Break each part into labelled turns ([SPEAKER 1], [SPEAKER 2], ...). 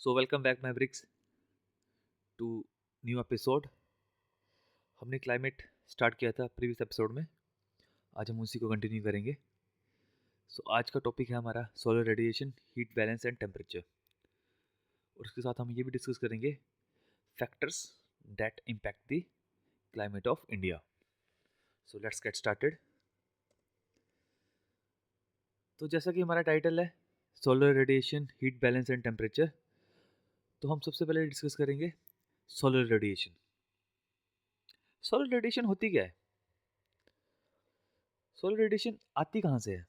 [SPEAKER 1] So welcome back Mavericks to new episode. हमने climate start किया था प्रीवियस एपिसोड में। आज हम उसी को कंटिन्यू करेंगे। सो आज का टॉपिक है हमारा solar radiation, heat balance and temperature. और उसके साथ हम ये भी डिस्कस करेंगे factors that impact the climate of India. So let's get started. तो जैसा कि हमारा टाइटल है solar radiation, heat balance and temperature, तो हम सबसे पहले डिस्कस करेंगे सोलर रेडिएशन। सोलर रेडिएशन होती क्या है? सोलर रेडिएशन आती कहाँ से है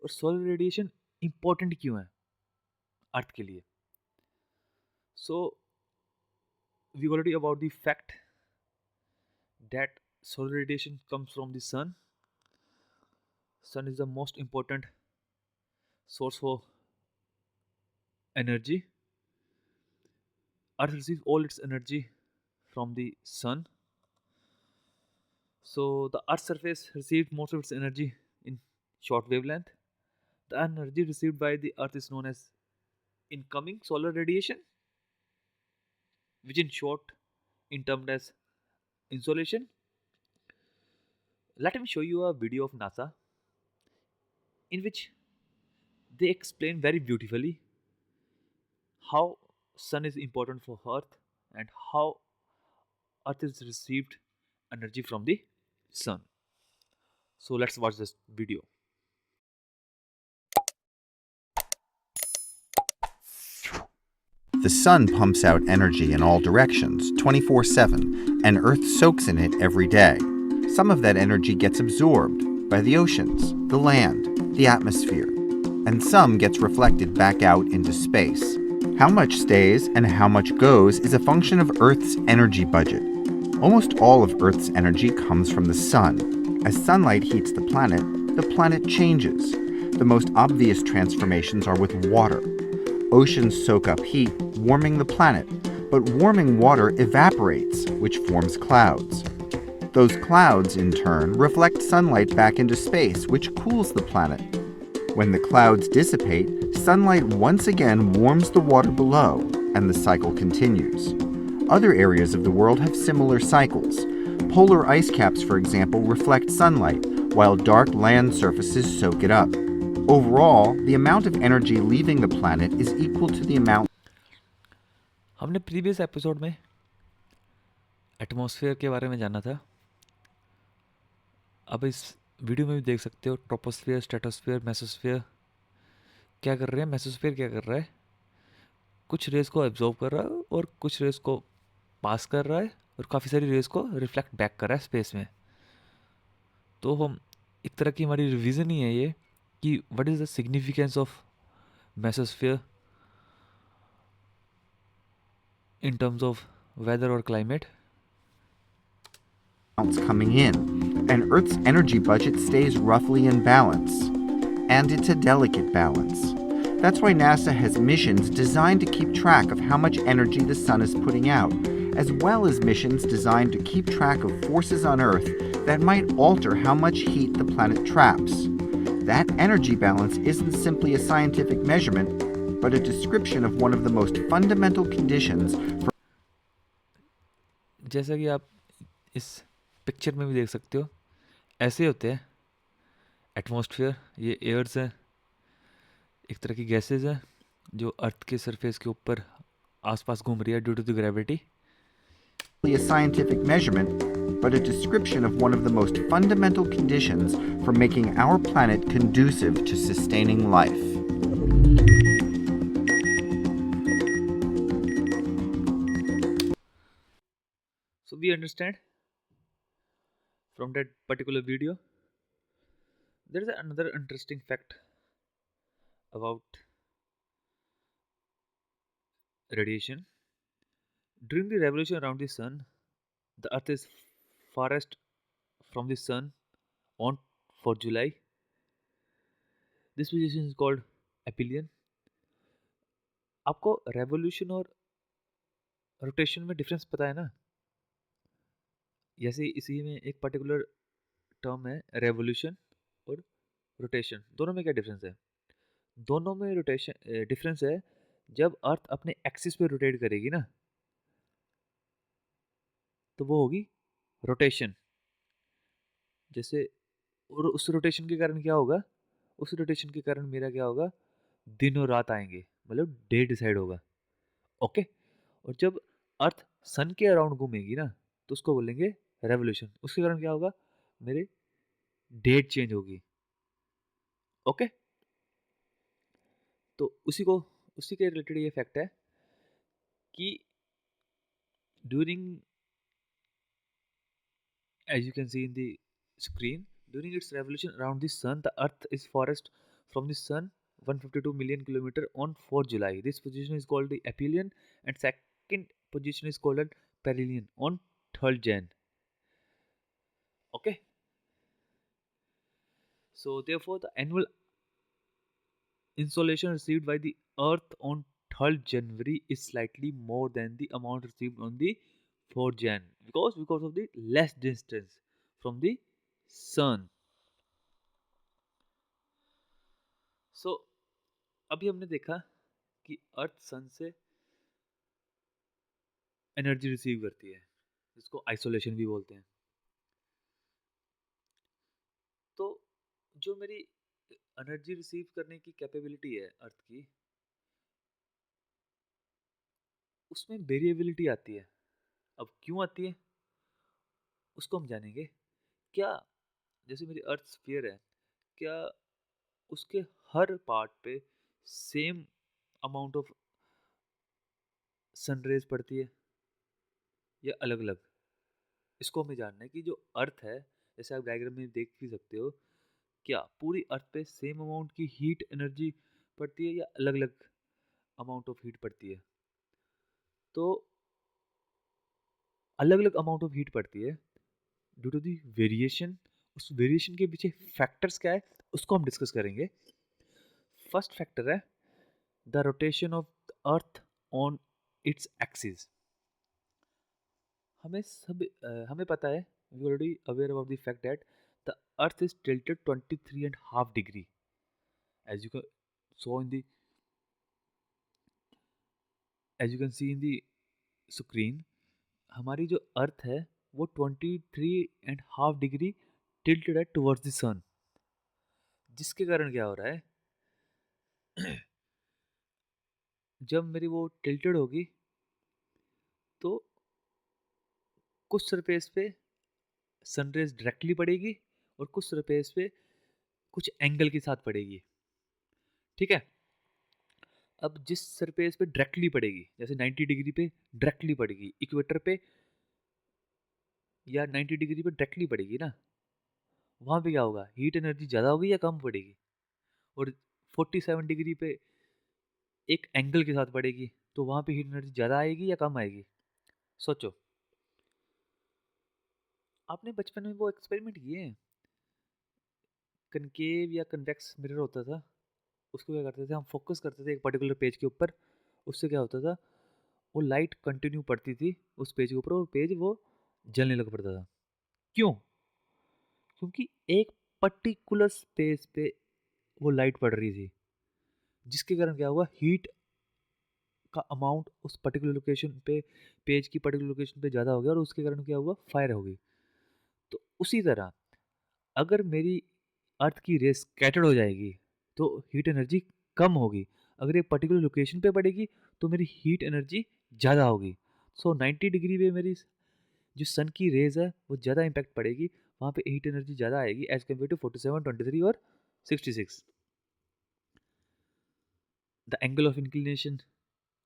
[SPEAKER 1] और सोलर रेडिएशन इंपॉर्टेंट क्यों है अर्थ के लिए? So we already about the fact that solar radiation comes from the sun. Sun is the most important source for energy. Earth receives all its energy from the sun. So the Earth's surface received most of its energy in short wavelength. The energy received by the Earth is known as incoming solar radiation, which in short in termed as insolation. Let me show you a video of NASA in which they explain very beautifully how sun is important for Earth and how Earth is received energy from the sun. So let's watch this video.
[SPEAKER 2] The sun pumps out energy in all directions, 24/7, and Earth soaks in it every day. Some of that energy gets absorbed by the oceans, the land, the atmosphere, and some gets reflected back out into space. How much stays and how much goes is a function of Earth's energy budget. Almost all of Earth's energy comes from the sun. As sunlight heats the planet changes. The most obvious transformations are with water. Oceans soak up heat, warming the planet, but warming water evaporates, which forms clouds. Those clouds, in turn, reflect sunlight back into space, which cools the planet. When the clouds dissipate, sunlight once again warms the water below, and the cycle continues. Other areas of the world have similar cycles. Polar ice caps, for example, reflect sunlight, while dark land surfaces soak it up. Overall, the amount of energy leaving the planet is equal to the amount.
[SPEAKER 1] हमने previous episode में atmosphere के बारे में जाना था। अब इस video में भी देख सकते हो ट्रोपोस्फेयर, स्ट्रेटोस्फेयर, मेसोस्फेयर क्या कर रहे हैं। मेसोस्फेयर क्या कर रहा है? कुछ रेस को एब्जॉर्ब कर रहा है और कुछ रेस को पास कर रहा है और काफ़ी सारी रेस को रिफ्लेक्ट बैक कर रहा है स्पेस में। तो हम एक तरह की हमारी रिवीजन ही है ये कि what is the significance of mesosphere in terms of weather or climate.
[SPEAKER 2] Coming in, and Earth's energy budget stays roughly in balance. And it's a delicate balance. That's why NASA has missions designed to keep track of how much energy the sun is putting out, as well as missions designed to keep track of forces on Earth that might alter how much heat the planet traps. That energy balance isn't simply a scientific measurement, but a description of one of the most fundamental conditions for.
[SPEAKER 1] जैसा कि आप इस picture में भी देख सकते हो, ऐसे होते हैं एटमॉस्फेयर। ये एयर्स हैं, एक तरह की गैसेज हैं जो अर्थ के सरफेस के ऊपर आसपास घूम रही है due to the gravity.
[SPEAKER 2] A scientific measurement, but a description of one of the most fundamental conditions for making our planet conducive to sustaining life.
[SPEAKER 1] So we understand from that particular video there is another interesting fact about radiation. During the revolution around the sun, the earth is farthest from the sun on 4 July. This position is called aphelion. आपको revolution और rotation में difference पता है ना? जैसे इसी में एक पर्टिकुलर टर्म है रेवोल्यूशन और रोटेशन। दोनों में क्या डिफरेंस है? दोनों में रोटेशन डिफरेंस है जब अर्थ अपने एक्सिस पे रोटेट करेगी ना, तो वो होगी रोटेशन। जैसे, और उस रोटेशन के कारण क्या होगा, उस रोटेशन के कारण मेरा क्या होगा, दिन और रात आएंगे, मतलब डे डिसाइड होगा। ओके। और जब अर्थ सन के अराउंड घूमेगी ना, तो उसको बोलेंगे रेवोल्यूशन। उसके कारण क्या होगा, मेरे डेट चेंज होगी। ओके। तो उसी के रिलेटेड ये फैक्ट है कि during, as you can see in the screen, during its revolution around the sun, the earth is farthest from the sun 152 million kilometer on 4 July. This position is called the aphelion, and second position is called perihelion on 3rd Jan. Okay. So therefore, the annual insolation received by the earth on 3rd January is slightly more than the amount received on the 4th Jan, because of the less distance from the sun. So अभी हमने देखा कि अर्थ सन से energy receive करती है, जिसको isolation भी बोलते हैं। तो जो मेरी एनर्जी रिसीव करने की कैपेबिलिटी है अर्थ की, उसमें वेरिएबिलिटी आती है। अब क्यों आती है, उसको हम जानेंगे। क्या, जैसे मेरी अर्थ स्फीयर है, क्या उसके हर पार्ट पे सेम अमाउंट ऑफ सनरेज पड़ती है, या अलग अलग? इसको हमें जानना है कि जो अर्थ है, जैसे आप डायग्राम में देख भी सकते हो, क्या पूरी अर्थ पे सेम अमाउंट की हीट एनर्जी पड़ती है, या अलग अलग अमाउंट ऑफ हीट पड़ती है? तो अलग अलग अमाउंट ऑफ हीट पड़ती है ड्यू टू दी वेरिएशन। उस वेरिएशन के पीछे फैक्टर्स क्या है, उसको हम डिस्कस करेंगे। फर्स्ट फैक्टर है the rotation of the earth on its axis. हमें पता है, we already aware about the fact that the earth is tilted 23.5 degree, as you so in the as you can see in the screen. हमारी जो earth है वो 23.5 degree tilted है towards the सन। जिसके कारण क्या हो रहा है, जब मेरी वो टिल्टेड होगी, तो कुछ सरफेस पे सनरेज डायरेक्टली पड़ेगी, और कुछ सरफेस पे कुछ एंगल के साथ पड़ेगी। ठीक है। अब जिस सरफेस पे डायरेक्टली पड़ेगी, जैसे 90 डिग्री पे डायरेक्टली पड़ेगी इक्वेटर पे, या 90 डिग्री पे डायरेक्टली पड़ेगी ना, वहाँ पे क्या होगा, हीट एनर्जी ज़्यादा होगी या कम पड़ेगी? और 47 डिग्री पे एक एंगल के साथ पड़ेगी, तो वहाँ पे हीट एनर्जी ज़्यादा आएगी या कम आएगी? सोचो। आपने बचपन में वो एक्सपेरिमेंट किए हैं, कनकेव या कन्वेक्स मिरर होता था, उसको क्या करते थे हम, फोकस करते थे एक पर्टिकुलर पेज के ऊपर। उससे क्या होता था, वो लाइट कंटिन्यू पड़ती थी उस पेज के ऊपर, वो पेज वो जलने लग पड़ता था। क्यों? क्योंकि एक पर्टिकुलर स्पेस पे वो लाइट पड़ रही थी, जिसके कारण क्या हुआ, हीट का अमाउंट उस पर्टिकुलर लोकेशन पे, पेज की पर्टिकुलर लोकेशन पे ज़्यादा हो गया, और उसके कारण क्या हुआ, फायर हो गई। तो उसी तरह अगर मेरी अर्थ की रेस स्कैटर्ड हो जाएगी, तो हीट एनर्जी कम होगी। अगर ये पर्टिकुलर लोकेशन पे पड़ेगी, तो मेरी हीट एनर्जी ज़्यादा होगी। सो 90 डिग्री पे मेरी जो सन की रेज है वो ज़्यादा इम्पैक्ट पड़ेगी, वहाँ पे हीट एनर्जी ज़्यादा आएगी एज कम्पेयर टू 47, 23 और 66। The angle of inclination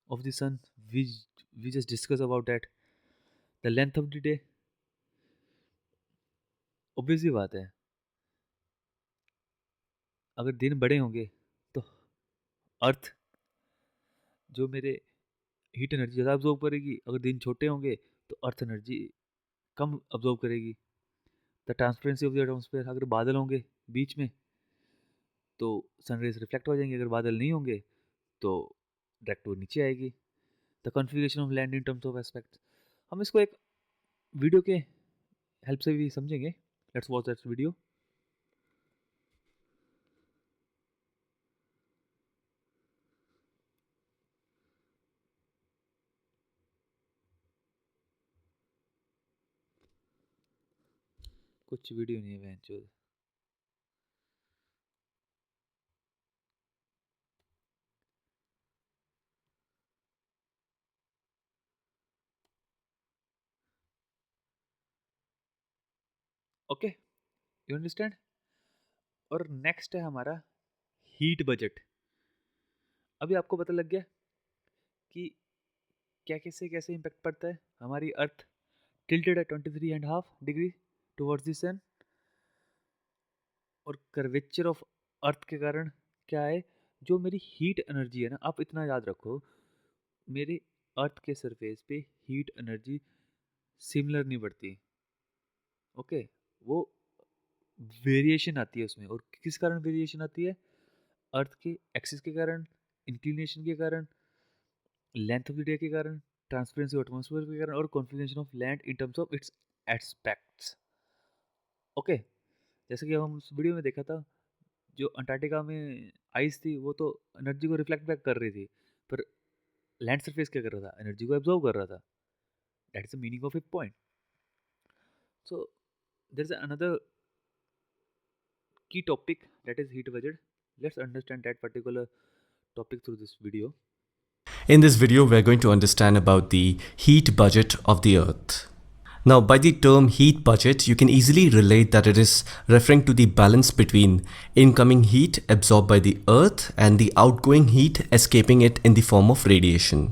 [SPEAKER 1] of the sun, we we just discuss about that. The length of the day, obvious सी बात है, अगर दिन बड़े होंगे तो अर्थ जो मेरे हीट एनर्जी ज़्यादा अब्जॉर्व करेगी, अगर दिन छोटे होंगे तो अर्थ एनर्जी कम अब्जॉर्व करेगी। The transparency of the atmosphere, अगर बादल होंगे बीच में तो सनरेज रिफ्लेक्ट हो जाएंगे, अगर बादल नहीं होंगे तो डायरेक्ट वो नीचे आएगी। The configuration of land in terms of aspect, हम इसको एक वीडियो के हेल्प से भी समझेंगे। Let's watch that video. कुछ वीडियो नहीं है बहनचोद। Okay, you understand. और नेक्स्ट है हमारा हीट बजट। अभी आपको पता लग गया कि क्या कैसे कैसे इम्पैक्ट पड़ता है। हमारी अर्थ टिल्टेड है 23.5 डिग्री टुवर्ड्स द सन, और कर्वेचर ऑफ अर्थ के कारण क्या है, जो मेरी हीट एनर्जी है ना, आप इतना याद रखो, मेरे अर्थ के सरफेस पे हीट एनर्जी सिमिलर नहीं बढ़ती। ओके, वो वेरिएशन आती है उसमें। और किस कारण वेरिएशन आती है? अर्थ के एक्सिस के कारण, इंक्लिनेशन के कारण, लेंथ ऑफ द डे के कारण, ट्रांसपेरेंसी एटमॉस्फेयर के कारण, और configuration of land in terms of its aspects. Okay, जैसे कि हम उस वीडियो में देखा था, जो अंटार्कटिका में आइस थी वो तो एनर्जी को रिफ्लेक्ट बैक कर रही थी, पर लैंड सरफेस क्या कर रहा था? एनर्जी को एब्जॉर्ब कर रहा था। That is the meaning of a point. So there is another key topic, that is heat budget. Let's understand that particular topic through this video.
[SPEAKER 3] In this video, we're going to understand about the heat budget of the Earth. Now, by the term heat budget, you can easily relate that it is referring to the balance between incoming heat absorbed by the Earth and the outgoing heat escaping it in the form of radiation.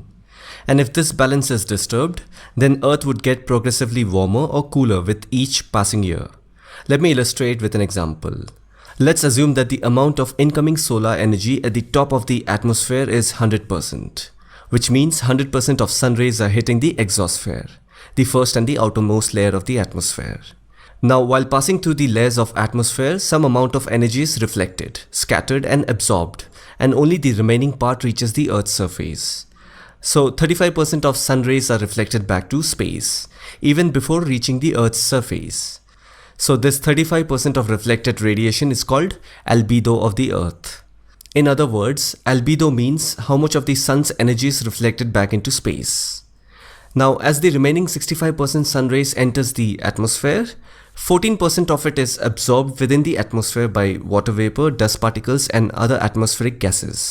[SPEAKER 3] And if this balance is disturbed, then Earth would get progressively warmer or cooler with each passing year. Let me illustrate with an example. Let's assume that the amount of incoming solar energy at the top of the atmosphere is 100%, which means 100% of sun rays are hitting the exosphere, the first and the outermost layer of the atmosphere. Now, while passing through the layers of atmosphere, some amount of energy is reflected, scattered and absorbed, and only the remaining part reaches the Earth's surface. So 35% of sun rays are reflected back to space, even before reaching the Earth's surface. So this 35% of reflected radiation is called albedo of the Earth. In other words, albedo means how much of the sun's energy is reflected back into space. Now, as the remaining 65% sun rays enters the atmosphere, 14% of it is absorbed within the atmosphere by water vapor, dust particles and other atmospheric gases.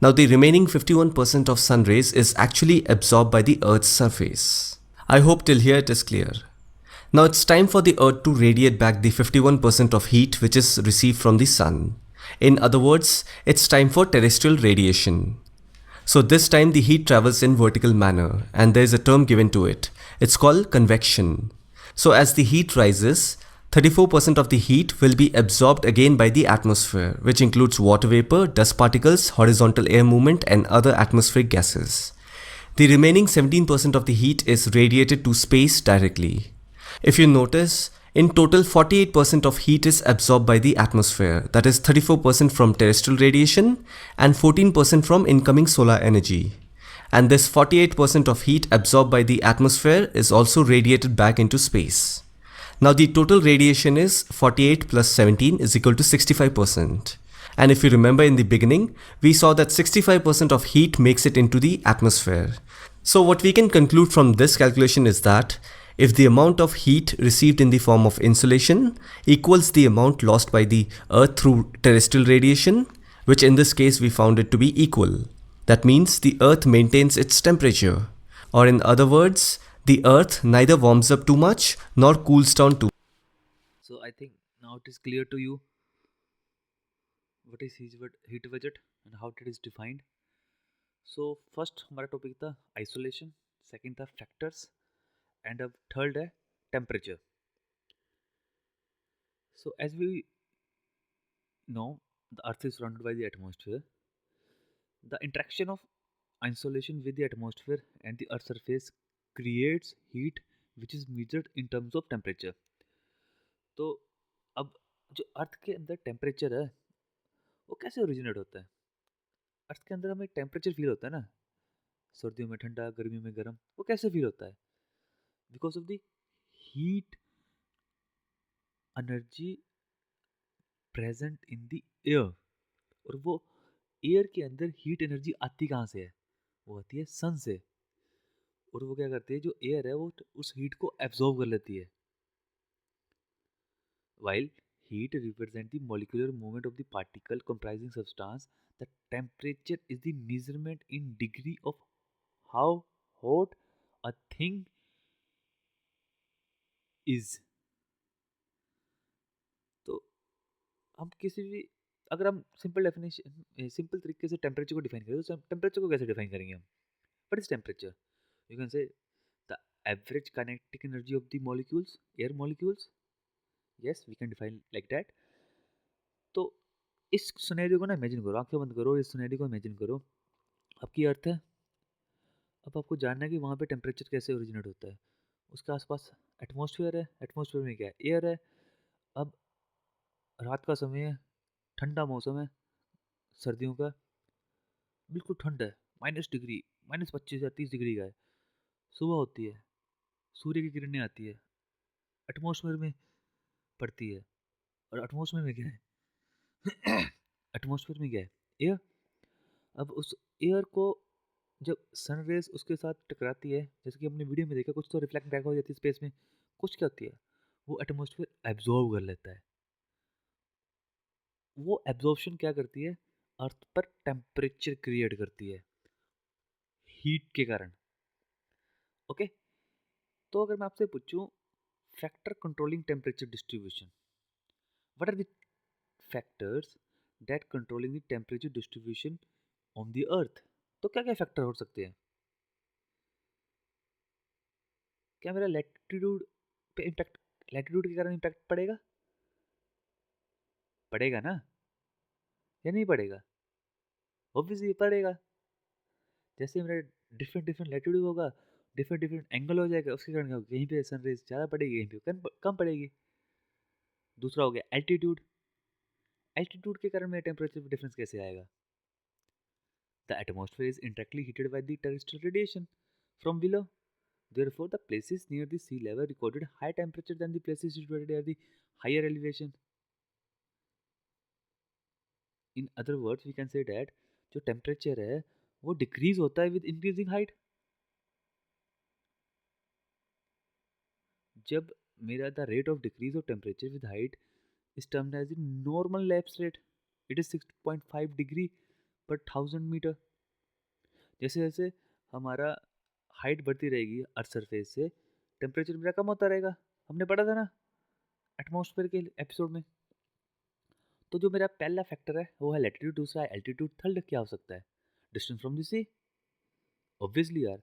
[SPEAKER 3] Now, the remaining 51% of sun rays is actually absorbed by the Earth's surface. I hope till here it is clear. Now it's time for the Earth to radiate back the 51% of heat which is received from the sun. In other words, it's time for terrestrial radiation. So this time the heat travels in vertical manner and there is a term given to it. It's called convection. So as the heat rises, 34% of the heat will be absorbed again by the atmosphere, which includes water vapor, dust particles, horizontal air movement and other atmospheric gases. The remaining 17% of the heat is radiated to space directly. If you notice, in total 48% of heat is absorbed by the atmosphere, that is 34% from terrestrial radiation and 14% from incoming solar energy. And this 48% of heat absorbed by the atmosphere is also radiated back into space. Now the total radiation is 48 plus 17 is equal to 65%. And if you remember in the beginning, we saw that 65% of heat makes it into the atmosphere. So what we can conclude from this calculation is that if the amount of heat received in the form of insolation equals the amount lost by the Earth through terrestrial radiation, which in this case we found it to be equal, that means the Earth maintains its temperature. Or in other words, the Earth neither warms up too much nor cools down too much.
[SPEAKER 1] So I think now it is clear to you what is heat budget and how it is defined. So first हमारा topic था isolation, second था factors, and अब third है temperature. So as we know, the earth is surrounded by the atmosphere. The interaction of insolation with the atmosphere and the earth's surface creates heat which is measured in terms of temperature. तो अब जो अर्थ के अंदर temperature है वो कैसे originate होता है? अर्थ के अंदर हमें टेम्परेचर फील होता है ना, सर्दियों में ठंडा, गर्मियों में गर्म. वो कैसे फील होता है? Because of the heat energy present in the air. और वो एयर के अंदर हीट एनर्जी आती कहाँ से है? वो आती है सन से. और वो क्या करती है, जो एयर है वो उस हीट को एब्जॉर्ब कर लेती है. while heat represents the molecular movement of the particle comprising substance. The temperature is the measurement in degree of how hot a thing is. तो हम किसी भी, अगर हम सिंपल तरीके से टेम्परेचर को डिफाइन करें तो टेम्परेचर को कैसे डिफाइन करेंगे हम? What is temperature? You can say the average kinetic energy of the molecules, air molecules. Yes, we can define like that. तो इस सिनेरियो को ना इमेजिन करो, आंखें बंद करो, इस सिनेरियो को इमेजिन करो. आपकी अर्थ है. अब आपको जानना है कि वहाँ पे टेम्परेचर कैसे ओरिजिनेट होता है. उसके आसपास एटमॉस्फेयर है. एटमॉस्फेयर में क्या है? एयर है. अब रात का समय है, ठंडा मौसम है, सर्दियों का, बिल्कुल ठंड है, -डिग्री, -25 या 30 डिग्री का है. सुबह होती है, सूर्य की किरणें आती है, एटमॉस्फेयर में पड़ती है. और एटमॉस्फेयर में क्या है? एटमॉस्फेयर में क्या है? एयर. अब उस एयर को जब सन रेज उसके साथ टकराती है, जैसे कि हमने वीडियो में देखा, कुछ तो रिफ्लेक्ट बैक हो जाती है स्पेस में, कुछ क्या होती है, वो एटमॉस्फेयर एब्जॉर्ब कर लेता है. वो एब्जॉर्प्शन क्या करती है? अर्थ पर टेम्परेचर क्रिएट करती है हीट के कारण. ओके. तो अगर मैं आपसे पूछूं factor controlling temperature distribution, what are the factors that controlling the temperature distribution on the earth? तो क्या क्या फैक्टर हो सकते हैं? क्या मेरा लैटिट्यूड पे इम्पैक्ट, लैटिट्यूड के कारण इम्पैक्ट पड़ेगा? पड़ेगा ना, या नहीं पड़ेगा? ऑब्वियसली पड़ेगा. जैसे मेरा डिफरेंट डिफरेंट लैटिट्यूड होगा, डिफरेंट डिफरेंट एंगल हो जाएगा, उसके कारण क्या होगा? कहीं पे सनराइज ज़्यादा पड़ेगी, कहीं पे कम पड़ेगी. दूसरा हो गया एल्टीट्यूड. एल्टीट्यूड के कारण मेरे टेम्परेचर में डिफरेंस कैसे आएगा? The atmosphere is indirectly heated by the terrestrial radiation from below. Therefore, the places near the sea level recorded high temperature than the places situated at the higher elevation. In other words, we can say that जो temperature है वो decrease होता है with increasing height. जब मेरा the rate of decrease of temperature with height is termed as the normal lapse rate. It is 6.5 degree पर 1000 metre. जैसे जैसे हमारा हाइट बढ़ती रहेगी अर्थ सरफेस से, टेम्परेचर मेरा कम होता रहेगा. हमने पढ़ा था ना एटमॉस्फेयर के एपिसोड में. तो जो मेरा पहला फैक्टर है वो है लैटिट्यूड, दूसरा है एल्टीट्यूड, थर्ड क्या हो सकता है? Distance from the sea. Obviously यार,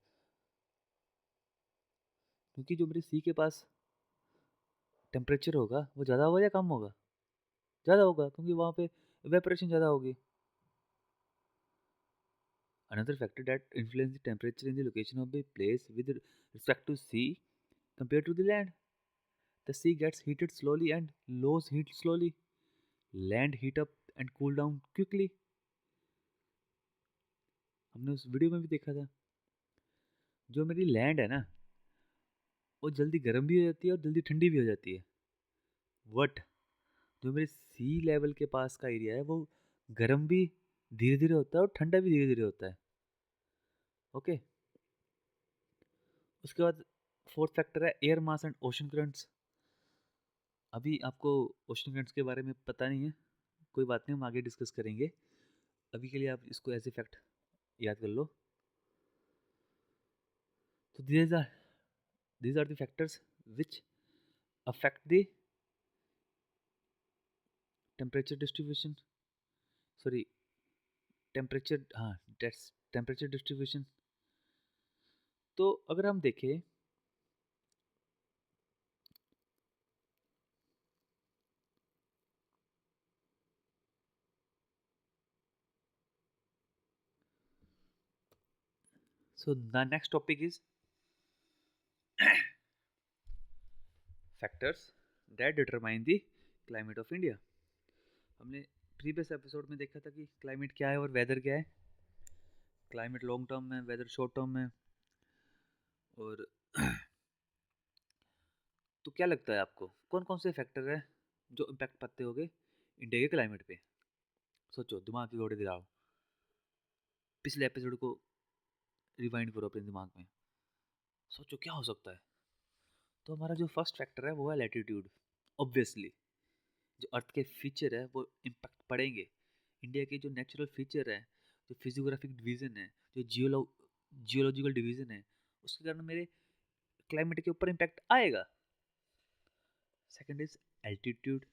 [SPEAKER 1] क्योंकि जो मेरे सी के पास टेम्परेचर होगा वो ज़्यादा होगा या कम होगा? ज़्यादा होगा, क्योंकि वहाँ पे इवेपोरेशन ज़्यादा होगी. Another factor that influences the temperature in the location of the place with respect to sea compared to the land. The sea gets heated slowly and loses heat slowly. Land heat up and cool down quickly. हमने उस video में भी देखा था. जो मेरी land है ना वो जल्दी गर्म भी हो जाती है और जल्दी ठंडी भी हो जाती है. बट जो मेरे सी लेवल के पास का एरिया है वो गर्म भी धीरे धीरे होता है और ठंडा भी धीरे धीरे होता है. ओके. उसके बाद फोर्थ फैक्टर है air mass and ocean currents. अभी आपको ओशन करंट्स के बारे में पता नहीं है, कोई बात नहीं, हम आगे डिस्कस करेंगे. अभी के लिए आप इसको एज ए फैक्ट याद कर लो. तो these are the factors which affect the temperature distribution. Sorry, temperature, हाँ, that's टेम्परेचर डिस्ट्रीब्यूशन. तो अगर हम देखें so the next topic is factors that determine the climate of India. हमने प्रीवियस एपिसोड में देखा था कि क्लाइमेट क्या है और वेदर क्या है. क्लाइमेट लॉन्ग टर्म में, वेदर शॉर्ट टर्म में. और तो क्या लगता है आपको कौन कौन से फैक्टर है जो इम्पैक्ट पाते होंगे इंडिया के क्लाइमेट पे? सोचो, दिमाग की घोड़े दिलाओ, पिछले एपिसोड को रिवाइंड करो अपने दिमाग में, सोचो क्या हो सकता है. तो हमारा जो फर्स्ट फैक्टर है वो है लैटिट्यूड. ऑब्वियसली जो अर्थ के फीचर है वो इम्पैक्ट पड़ेंगे। इंडिया के जो नेचुरल फीचर है, जो फिजियोग्राफिक डिवीज़न है, जो जियोलॉजिकल डिवीज़न है, उसके कारण मेरे क्लाइमेट के ऊपर इम्पैक्ट आएगा। Second is altitude,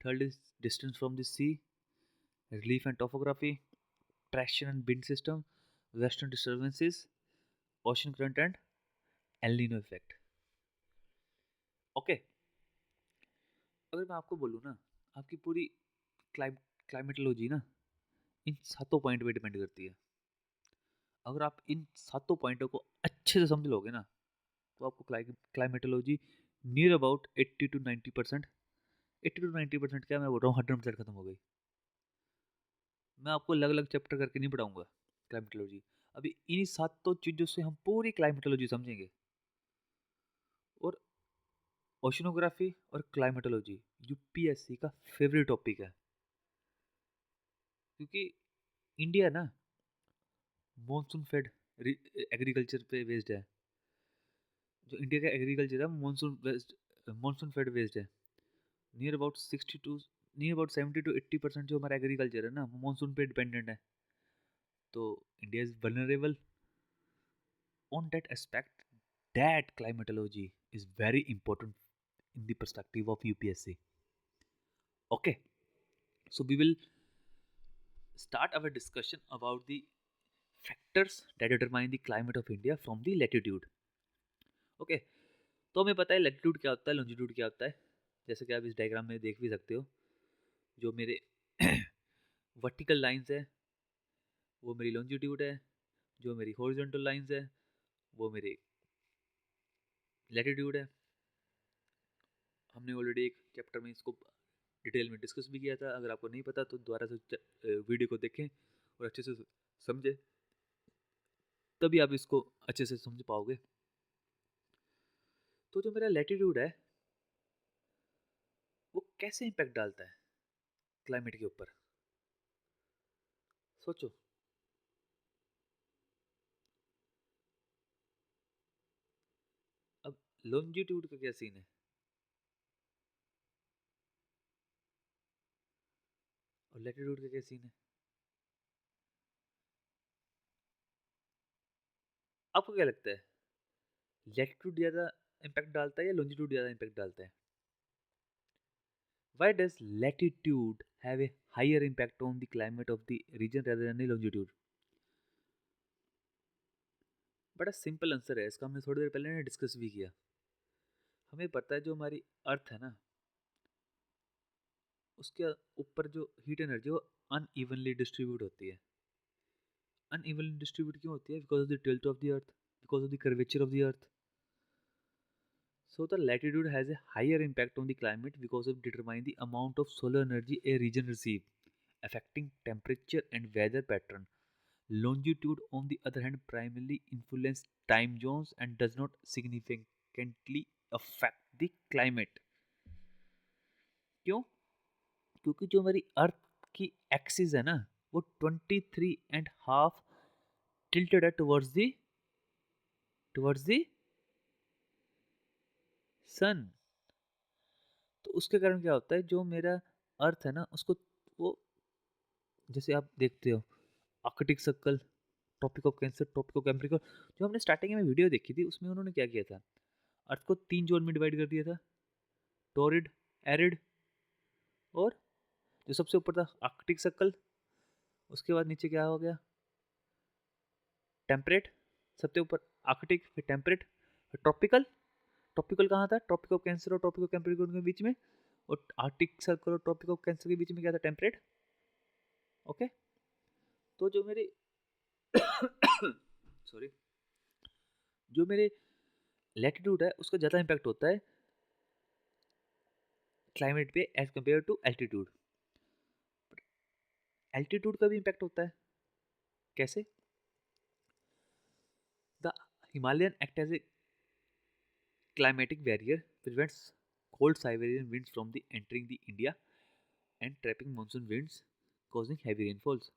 [SPEAKER 1] third is distance from the sea, relief and topography, pressure and wind system, western disturbances, ocean current and El Nino effect. Okay, अगर मैं आपको बोलूँ ना, आपकी पूरी क्लाइमेटोलॉजी ना इन 7 पॉइंट पे डिपेंड करती है। अगर आप इन 7 पॉइंटों को अच्छे से समझ लोगे ना, तो आपको climatology near about 80 to 90%, 80 to 90% क्या मैं बोल रहा हूँ, 100% खत्म हो गई। मैं आपको अलग अलग चैप्टर करके नहीं पढ़ाऊंगा क्लाइमेटोलॉजी। अभी इन्हीं 7 चीज़ों से हम पूरी क्लाइमेटोलॉजी समझेंगे। और ओशनोग्राफी और क्लाइमेटोलॉजी यूपीएससी का फेवरेट टॉपिक है, क्योंकि इंडिया ना मॉनसून फेड एग्रीकल्चर पे बेस्ड है। जो इंडिया का एग्रीकल्चर है मॉनसून फेड बेस्ड है। नियर अबाउट 70 to 80% जो हमारा एग्रीकल्चर है ना, वो मॉनसून पे डिपेंडेंट है। तो India is vulnerable on that aspect. That climatology is very important in the perspective of UPSC. Okay, so we will start our discussion about the factors that determine the climate of India from the latitude. Okay, तो हमें पता है latitude क्या होता है, longitude क्या होता है। जैसे कि आप इस डायग्राम में देख भी सकते हो, जो मेरे वर्टिकल लाइंस है वो मेरी लॉन्जिट्यूड है, जो मेरी हॉरिजॉन्टल लाइंस है वो मेरी लैटिट्यूड है। हमने ऑलरेडी एक चैप्टर में इसको डिटेल में डिस्कस भी किया था। अगर आपको नहीं पता तो दोबारा से वीडियो को देखें और अच्छे से समझें, तभी आप इसको अच्छे से समझ पाओगे। तो जो मेरा लैटिट्यूड है वो कैसे इम्पैक्ट डालता है क्लाइमेट के ऊपर, सोचो। अब लॉन्जिट्यूड का क्या सीन है और लैटिट्यूड का क्या सीन है, आपको क्या लगता है? लैटिट्यूड ज़्यादा इम्पैक्ट डालता है या लॉन्जिट्यूड ज़्यादा इम्पैक्ट डालता है? Why does latitude have a higher impact on the climate of the region rather than the longitude? बड़ा सिंपल आंसर है इसका, हमने थोड़ी देर पहले डिस्कस भी किया। हमें पता है जो हमारी अर्थ है ना, उसके ऊपर जो हीट एनर्जी वो अनइवनली डिस्ट्रीब्यूट होती है। अनइवनली डिस्ट्रीब्यूट क्यों होती है? Because of the tilt of the earth, because of the curvature of the earth. So the latitude has a higher impact on the climate because of determining the amount of solar energy a region receives, affecting temperature and weather pattern. Longitude, on the other hand, primarily influences time zones and does not significantly affect the climate. क्यों? क्योंकि जो हमारी अर्थ की axis है ना, वो 23.5 tilted है towards the सन। तो उसके कारण क्या होता है, जो मेरा अर्थ है ना उसको, वो जैसे आप देखते हो Arctic Circle, Tropic of Cancer, Tropic of Capricorn, जो हमने स्टार्टिंग में वीडियो देखी थी उसमें उन्होंने क्या किया था, अर्थ को 3 जोन में डिवाइड कर दिया था, टोरिड, एरिड और जो सबसे ऊपर था आर्कटिक सर्कल। उसके बाद नीचे क्या हो गया, टेम्परेट, सबसे ऊपर आर्कटिक, फिर टेम्परेट, फिर ट्रॉपिकल। ट्रॉपिकल कहाँ था? ट्रॉपिक ऑफ कैंसर और ट्रॉपिक ऑफ कैप्रिकॉर्न के बीच में, और आर्कटिक सर्कल और ट्रॉपिक ऑफ कैंसर के बीच में क्या था? टेम्परेट। ओके, तो जो मेरे सॉरी, जो मेरे लैटिट्यूड है उसका ज़्यादा इम्पैक्ट होता है क्लाइमेट पे as compare to altitude. Altitude का भी इम्पैक्ट होता है, कैसे? The Himalayan act as a climatic barrier prevents cold Siberian winds from the entering the India and trapping monsoon winds causing heavy rainfalls.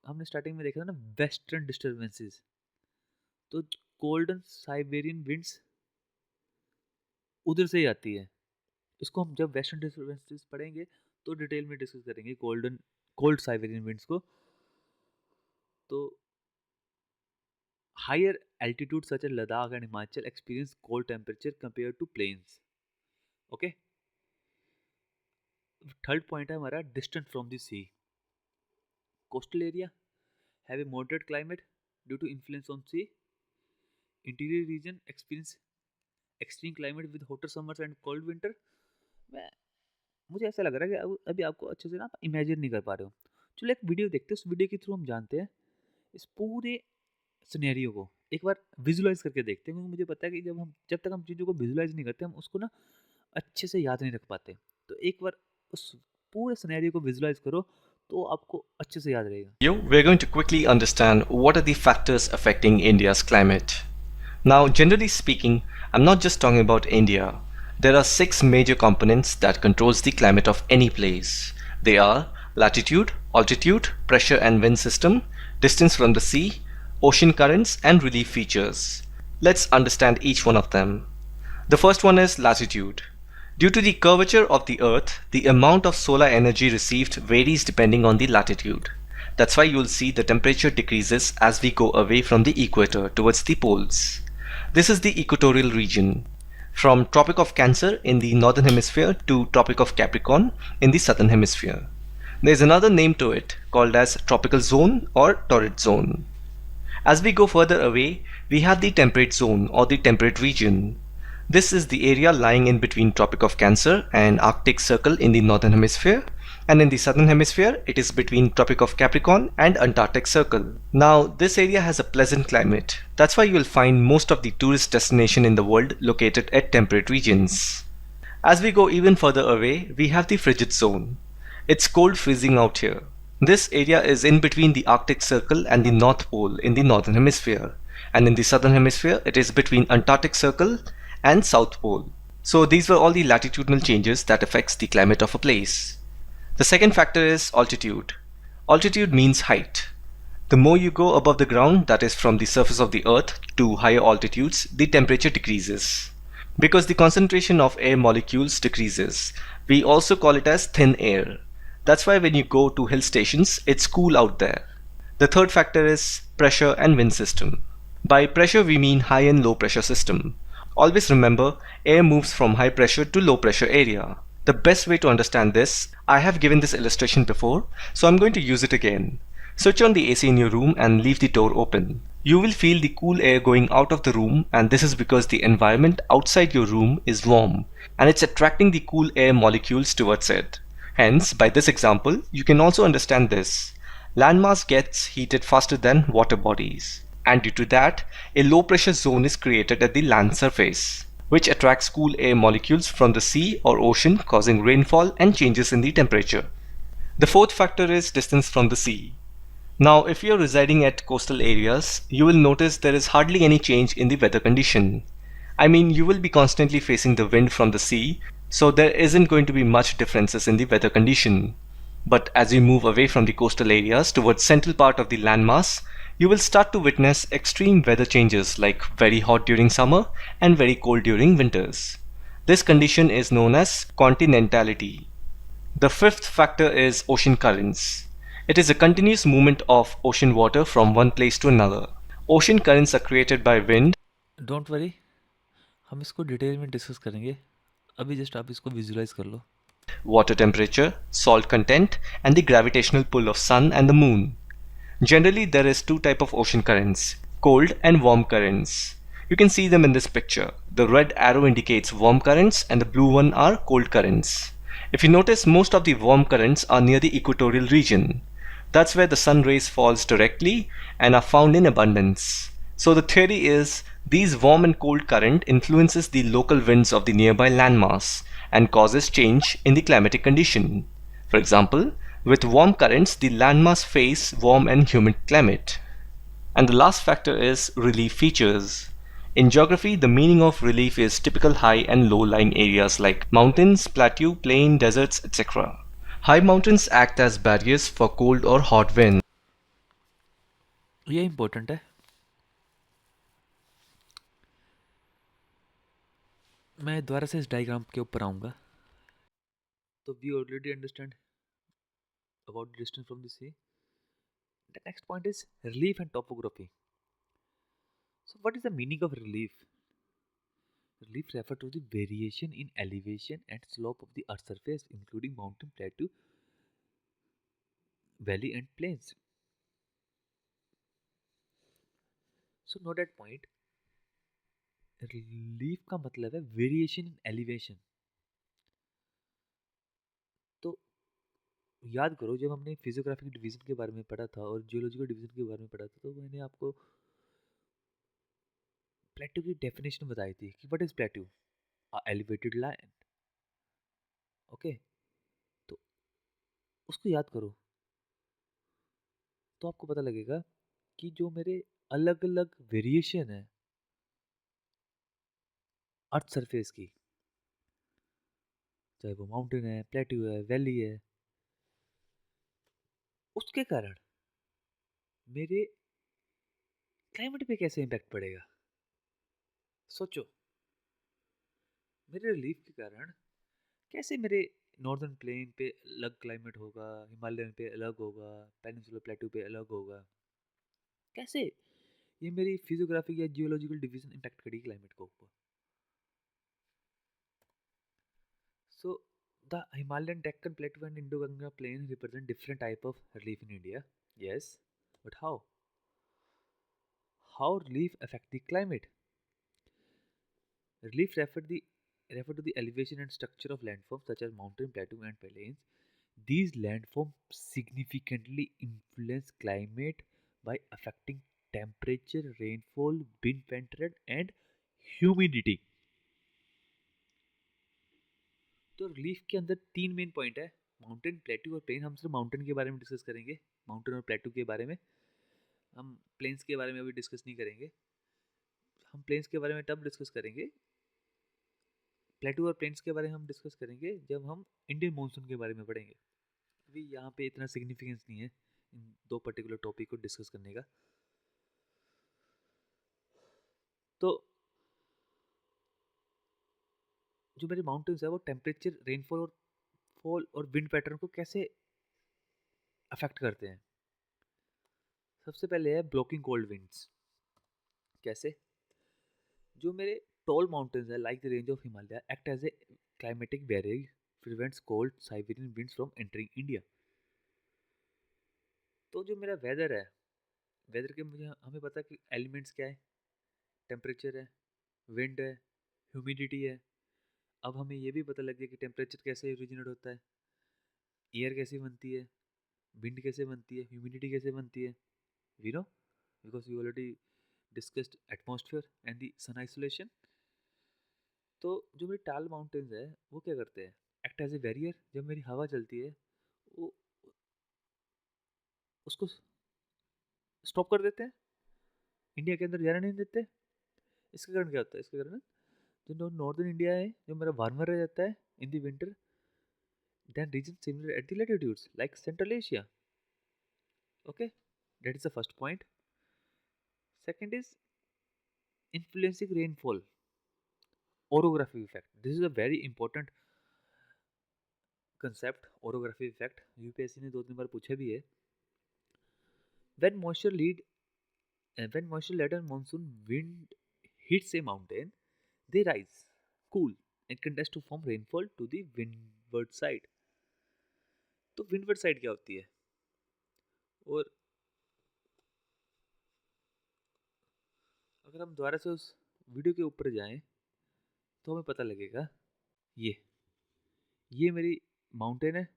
[SPEAKER 1] हमने starting में देखा था ना वेस्टर्न डिस्टर्बेंसेस, तो कोल्ड साइबेरियन विंड्स उधर से ही आती है, इसको हम जब वेस्टर्न डिस्टर्बेंसेस पढ़ेंगे तो डिटेल में डिस्कस करेंगे कोल्ड साइबेरियन विंड्स को। तो higher altitude such as Ladakh and Himachal experience cold temperature compare to plains. Okay, third point है हमारा distant from the sea. Coastal area have a moderate climate due to influence on sea. Interior region experience extreme climate with hotter summers and cold winter. मैं मुझे ऐसा लग रहा है कि अभी आपको अच्छे से ना इमेजिन नहीं कर पा रहे हो। चलो एक वीडियो देखते हैं, उस वीडियो के थ्रू हम जानते हैं इस पूरे सिनेरियो को एक बार विजुलाइज करके देखते हैं, क्योंकि मुझे पता है कि जब तक हम चीज़ों को विजुलाइज नहीं करते हम उसको ना अच्छे से याद नहीं रख पाते। तो एक बार उस पूरे सिनेरियो को विजुलाइज करो तो आपको अच्छे से याद रहेगा।
[SPEAKER 3] We're going to quickly understand what are the factors affecting India's climate. Now, generally speaking, I'm not just talking about India. There are 6 major components that controls the climate of any place. They are latitude, altitude, pressure and wind system, distance from the sea, ocean currents and relief features. Let's understand each one of them. The first one is latitude. Due to the curvature of the Earth, the amount of solar energy received varies depending on the latitude. That's why you'll see the temperature decreases as we go away from the equator towards the poles. This is the equatorial region, from Tropic of Cancer in the northern hemisphere to Tropic of Capricorn in the southern hemisphere. There's another name to it called as tropical zone or torrid zone. As we go further away, we have the temperate zone or the temperate region. This is the area lying in between Tropic of Cancer and Arctic Circle in the northern hemisphere, and in the southern hemisphere it is between Tropic of Capricorn and Antarctic Circle. Now this area has a pleasant climate. That's why you will find most of the tourist destinations in the world located at temperate regions. As we go even further away, we have the frigid zone. It's cold freezing out here. This area is in between the Arctic Circle and the North Pole in the northern hemisphere, and in the southern hemisphere it is between Antarctic Circle and South Pole. So these were all the latitudinal changes that affects the climate of a place. The second factor is altitude. Altitude means height. The more you go above the ground, that is from the surface of the earth to higher altitudes, the temperature decreases. Because the concentration of air molecules decreases, we also call it as thin air. That's why when you go to hill stations, it's cool out there. The third factor is pressure and wind system. By pressure we mean high and low pressure system. Always remember, air moves from high pressure to low pressure area. The best way to understand this, I have given this illustration before, so I'm going to use it again. Switch on the AC in your room and leave the door open. You will feel the cool air going out of the room, and this is because the environment outside your room is warm and it's attracting the cool air molecules towards it. Hence, by this example, you can also understand this. Landmass gets heated faster than water bodies. And due to that, a low pressure zone is created at the land surface, which attracts cool air molecules from the sea or ocean, causing rainfall and changes in the temperature. The fourth factor is distance from the sea. Now, if you are residing at coastal areas, you will notice there is hardly any change in the weather condition. I mean, you will be constantly facing the wind from the sea, so there isn't going to be much differences in the weather condition. But as you move away from the coastal areas towards central part of the landmass, you will start to witness extreme weather changes like very hot during summer and very cold during winters. This condition is known as continentality. The fifth factor is ocean currents. It is a continuous movement of ocean water from one place to another. Ocean currents are created by wind.
[SPEAKER 1] Don't worry, हम इसको detail में discuss करेंगे, अभी just आप इसको visualise कर लो।
[SPEAKER 3] Water temperature, salt content and the gravitational pull of sun and the moon. Generally, there is 2 types of ocean currents, cold and warm currents. You can see them in this picture. The red arrow indicates warm currents and the blue one are cold currents. If you notice, most of the warm currents are near the equatorial region. That's where the sun rays falls directly and are found in abundance. So the theory is these warm and cold current influences the local winds of the nearby landmass and causes change in the climatic condition. For example, with warm currents, the landmass face warm and humid climate. And the last factor is relief features. In geography, the meaning of relief is typical high and low lying areas like mountains, plateau, plain, deserts, etc. High mountains act as barriers for cold or hot wind.
[SPEAKER 1] ये important है। मैं दोबारा से इस diagram के ऊपर आऊँगा So we already understand about the distance from the sea. The next point is relief and topography. So what is the meaning of relief? Relief refers to the variation in elevation and slope of the earth's surface, including mountain, plateau, valley and plains. So note that point. Relief का मतलब है variation in elevation. तो याद करो जब हमने physiographic division के बारे में पढ़ा था और जियोलॉजिकल डिवीजन के बारे में पढ़ा था तो मैंने आपको प्लेट्यू की डेफिनेशन बताई थी कि what is plateau, elevated land. Okay, तो उसको याद करो तो आपको पता लगेगा कि जो मेरे अलग अलग वेरिएशन है अर्थ सरफेस की, चाहे वो माउंटेन है, प्लेट्यू है, वैली है, उसके कारण मेरे क्लाइमेट पे कैसे इम्पैक्ट पड़ेगा। सोचो, मेरे रिलीफ के कारण कैसे मेरे नॉर्दर्न प्लेन पे अलग क्लाइमेट होगा, हिमालयन पे अलग होगा, पेनिनसुलर प्लेटू पे अलग होगा, कैसे ये मेरी फिजियोग्राफिक या जियोलॉजिकल डिवीजन इम्पैक्ट करेगी क्लाइमेट को ऊपर। So the Himalayan Deccan plateau and Indo Ganga plain represent different type of relief in India, yes, but how relief affect the climate? Relief refer to the elevation and structure of landforms such as mountain, plateau, and plains. These landforms significantly influence climate by affecting temperature, rainfall, wind pattern, and humidity. तो relief के अंदर तीन main point है, mountain, plateau और plane. हम सिर्फ mountain के बारे में डिस्कस करेंगे, माउंटेन और प्लेट्यू के बारे में। हम प्लेन्स के बारे में अभी डिस्कस नहीं करेंगे। हम प्लेन्स के बारे में तब डिस्कस करेंगे, प्लेटू और प्लेन्स के बारे में हम डिस्कस करेंगे जब हम इंडियन मॉनसून के बारे में पढ़ेंगे। अभी यहाँ पे इतना सिग्निफिकेंस नहीं है इन दो पर्टिकुलर टॉपिक को डिस्कस करने का। तो जो मेरे माउंटेन्स है वो टेम्परेचर, रेनफॉल और फॉल और विंड पैटर्न को कैसे अफेक्ट करते हैं। सबसे पहले है ब्लॉकिंग कोल्ड विंड्स। कैसे? जो मेरे टॉल माउंटेन्स है like the range of Himalaya act as a climatic barrier, prevents cold Siberian winds from entering India. तो जो मेरा वेदर है, वेदर के हमें पता है कि एलिमेंट्स क्या है, टेम्परेचर है, विंड है, ह्यूमिडिटी है। अब हमें ये भी पता लग गया कि टेम्परेचर कैसे ओरिजिनेट होता है, एयर कैसे बनती है, विंड कैसे बनती है, ह्यूमिडिटी कैसे बनती है, we know because we already discussed atmosphere and the sun isolation. तो जो मेरी टाल माउंटेन्स है वो क्या करते हैं, एक्ट एज ए बैरियर। जब मेरी हवा चलती है वो उसको स्टॉप कर देते हैं, इंडिया के अंदर जाने नहीं देते। इसके कारण क्या होता है, इसके कारण जो नॉर्दर्न इंडिया है जो मेरा वार्मर रह जाता है in the winter then region similar at the latitudes like Central Asia. Okay, that is the first point. Second is influencing rainfall, orography effect. This is a very important concept, orography effect. UPSC ने 2-3 बार पूछा भी है। When moisture laden monsoon wind hits a mountain, they rise, cool, and condense to form rainfall to the windward side. तो windward side क्या होती है? और अगर हम दोबारा से उस वीडियो के ऊपर जाएं तो हमें पता लगेगा ये मेरी माउंटेन है।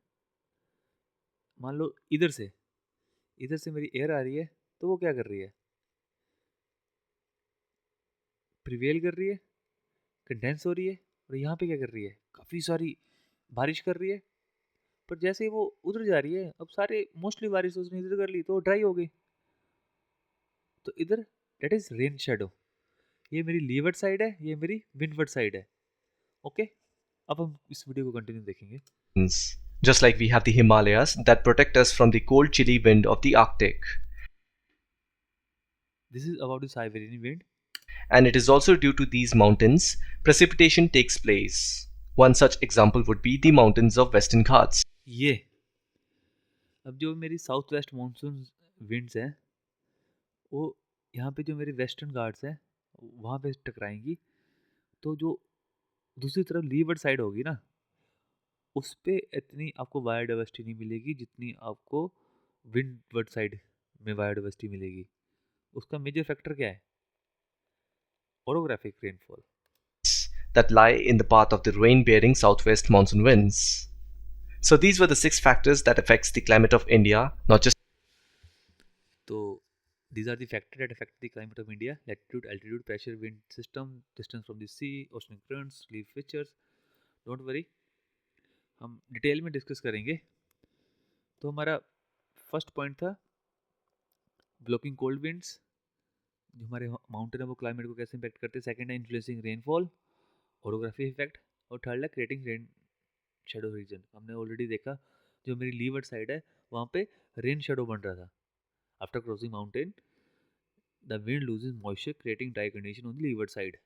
[SPEAKER 1] मान लो इधर से मेरी एयर आ रही है तो वो क्या कर रही है, प्रिवेल कर रही है, कंडेंस हो रही है, और यहाँ पे क्या कर रही है, काफ़ी सारी बारिश कर रही है। पर जैसे ही वो उधर जा रही है, अब सारे मोस्टली बारिश उसने इधर कर ली तो ड्राई हो गई। तो इधर दैट इज रेन शेडो। ये मेरी लीवर्ड साइड है, ये मेरी विंडवर्ड साइड है। ओके, अब हम इस वीडियो को कंटिन्यू देखेंगे।
[SPEAKER 3] Just like we have the Himalayas that protect us from the cold, chilly wind of the Arctic.
[SPEAKER 1] This is about the Siberian wind.
[SPEAKER 3] And it is also due to these mountains precipitation takes place. One such example would be the mountains of Western Ghats.
[SPEAKER 1] ये अब जो मेरी south west monsoon winds हैं वो यहाँ पे जो मेरे वेस्टर्न घाट्स हैं वहाँ पे टकराएंगी, तो जो दूसरी तरफ लीवर्ड साइड होगी ना उस पे इतनी आपको बायोडाइवर्सिटी नहीं मिलेगी जितनी आपको विंडवर्ड साइड में बायोडाइवर्सिटी मिलेगी। उसका मेजर फैक्टर क्या है? Orographic rainfall
[SPEAKER 3] that lie in the path of the rain-bearing southwest monsoon winds. So these were the 6 factors that affects the climate of India, not just.
[SPEAKER 1] तो these are the factors that affect the climate of India: latitude, altitude, pressure, wind system, distance from the sea, ocean currents, leaf features. Don't worry, हम detail में discuss करेंगे। तो हमारा first point था blocking cold winds, जो हमारे mountain है वो क्लाइमेट को कैसे इम्पैक्ट करते हैं। सेकंड है इन्फ्लुएंसिंग रेनफॉल, ओरोग्राफी इफेक्ट। और थर्ड है क्रिएटिंग रेन शेडो रीजन। हमने ऑलरेडी देखा जो मेरी लीवर्ड साइड है वहाँ पे रेन शेडो बन रहा था। After crossing mountain the wind loses moisture creating dry condition on the levered side.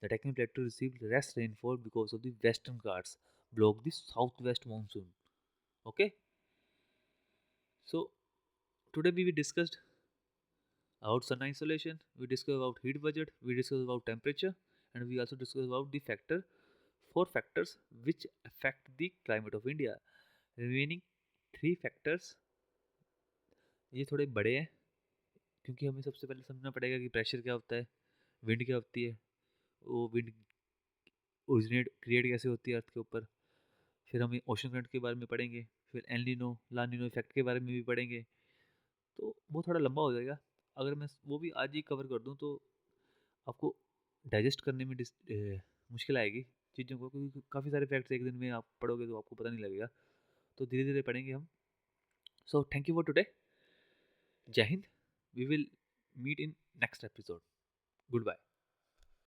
[SPEAKER 1] The Deccan Plateau received less rainfall because of the western Ghats block the southwest monsoon. Okay. So today we discussed about sun isolation, we discussed about heat budget, we discussed about temperature, and we also discussed about the four factors which affect the climate of India. Remaining 3 factors ये थोड़े बड़े हैं क्योंकि हमें सबसे पहले समझना पड़ेगा कि प्रेशर क्या होता है, विंड क्या होती है, वो विंड ओरिजिनेट क्रिएट कैसे होती है अर्थ के ऊपर, फिर हम ओशन करंट के बारे में पढ़ेंगे, फिर एल नीनो ला नीनो इफेक्ट के बारे में भी पढ़ेंगे। तो वो थोड़ा लंबा हो जाएगा। अगर मैं वो भी आज ही कवर कर दूँ तो आपको डाइजेस्ट करने में मुश्किल आएगी चीज़ों को, क्योंकि काफ़ी सारे फैक्ट्स एक दिन में आप पढ़ोगे तो आपको पता नहीं लगेगा। तो धीरे धीरे पढ़ेंगे हम। So thank you for today. जय हिंद। We will meet in next episode. Good bye.